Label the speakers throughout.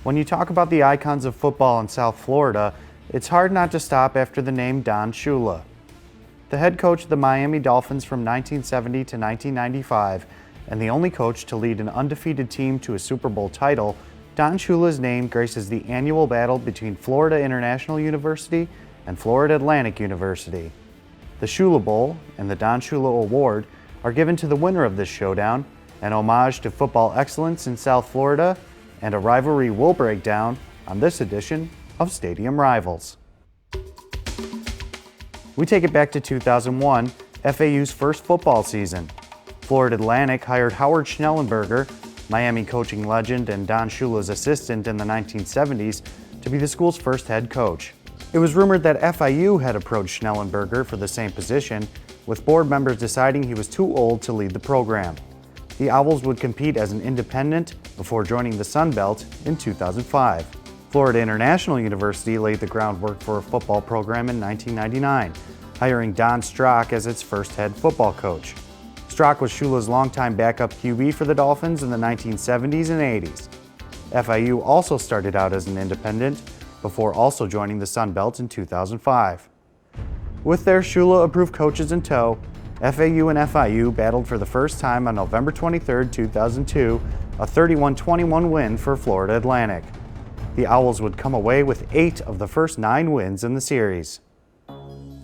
Speaker 1: When you talk about the icons of football in South Florida, it's hard not to stop after the name Don Shula. The head coach of the Miami Dolphins from 1970 to 1995, and the only coach to lead an undefeated team to a Super Bowl title, Don Shula's name graces the annual battle between Florida International University and Florida Atlantic University. The Shula Bowl and the Don Shula Award are given to the winner of this showdown, an homage to football excellence in South Florida, and a rivalry we'll break down on this edition of Stadium Rivals. We take it back to 2001, FAU's first football season. Florida Atlantic hired Howard Schnellenberger, Miami coaching legend and Don Shula's assistant in the 1970s, to be the school's first head coach. It was rumored that FIU had approached Schnellenberger for the same position, with board members deciding he was too old to lead the program. The Owls would compete as an independent before joining the Sun Belt in 2005. Florida International University laid the groundwork for a football program in 1999, hiring Don Strock as its first head football coach. Strock was Shula's longtime backup QB for the Dolphins in the 1970s and 80s. FIU also started out as an independent before also joining the Sun Belt in 2005. With their Shula-approved coaches in tow, FAU and FIU battled for the first time on November 23, 2002, a 31-21 win for Florida Atlantic. The Owls would come away with 8 of the first 9 wins in the series.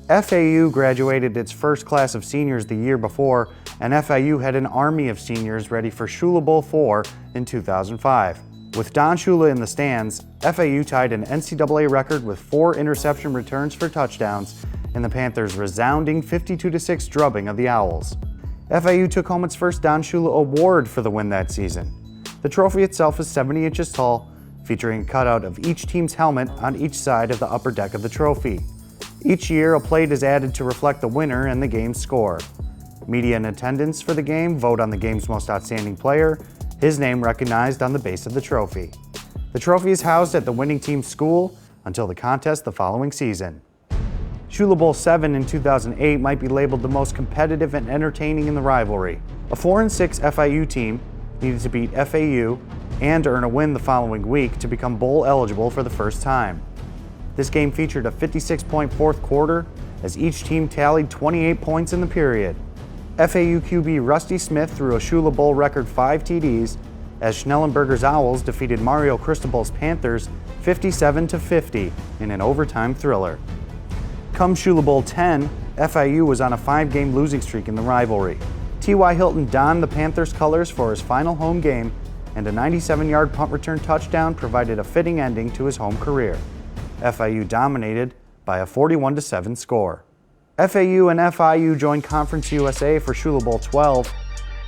Speaker 1: FAU graduated its first class of seniors the year before, and FIU had an army of seniors ready for Shula Bowl 4 in 2005. With Don Shula in the stands, FAU tied an NCAA record with 4 interception returns for touchdowns in the Panthers' resounding 52-6 drubbing of the Owls. FIU took home its first Don Shula Award for the win that season. The trophy itself is 70 inches tall, featuring a cutout of each team's helmet on each side of the upper deck of the trophy. Each year, a plate is added to reflect the winner and the game's score. Media in attendance for the game vote on the game's most outstanding player, his name recognized on the base of the trophy. The trophy is housed at the winning team's school until the contest the following season. Shula Bowl 7 in 2008 might be labeled the most competitive and entertaining in the rivalry. A 4-6 FIU team needed to beat FAU and earn a win the following week to become bowl eligible for the first time. This game featured a 56-point fourth quarter as each team tallied 28 points in the period. FAU QB Rusty Smith threw a Shula Bowl record 5 TDs as Schnellenberger's Owls defeated Mario Cristobal's Panthers 57-50 in an overtime thriller. Come Shula Bowl 10, FIU was on a 5-game losing streak in the rivalry. T.Y. Hilton donned the Panthers' colors for his final home game, and a 97-yard punt return touchdown provided a fitting ending to his home career. FIU dominated by a 41-7 score. FAU and FIU joined Conference USA for Shula Bowl 12.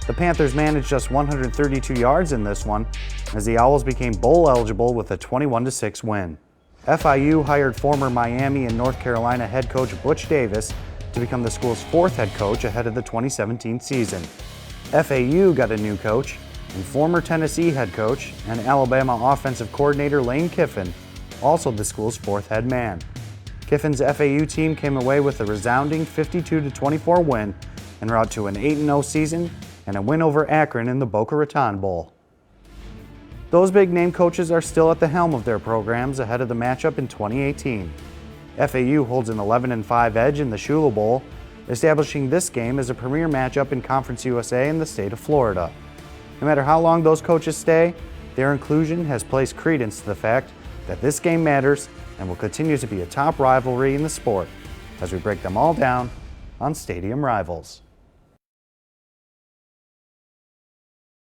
Speaker 1: The Panthers managed just 132 yards in this one, as the Owls became bowl eligible with a 21-6 win. FIU hired former Miami and North Carolina head coach Butch Davis to become the school's 4th head coach ahead of the 2017 season. FAU got a new coach, and former Tennessee head coach and Alabama offensive coordinator Lane Kiffin, also the school's 4th head man. Kiffin's FAU team came away with a resounding 52-24 win en route to an 8-0 season and a win over Akron in the Boca Raton Bowl. Those big-name coaches are still at the helm of their programs ahead of the matchup in 2018. FAU holds an 11-5 edge in the Shula Bowl, establishing this game as a premier matchup in Conference USA in the state of Florida. No matter how long those coaches stay, their inclusion has placed credence to the fact that this game matters and will continue to be a top rivalry in the sport as we break them all down on Stadium Rivals.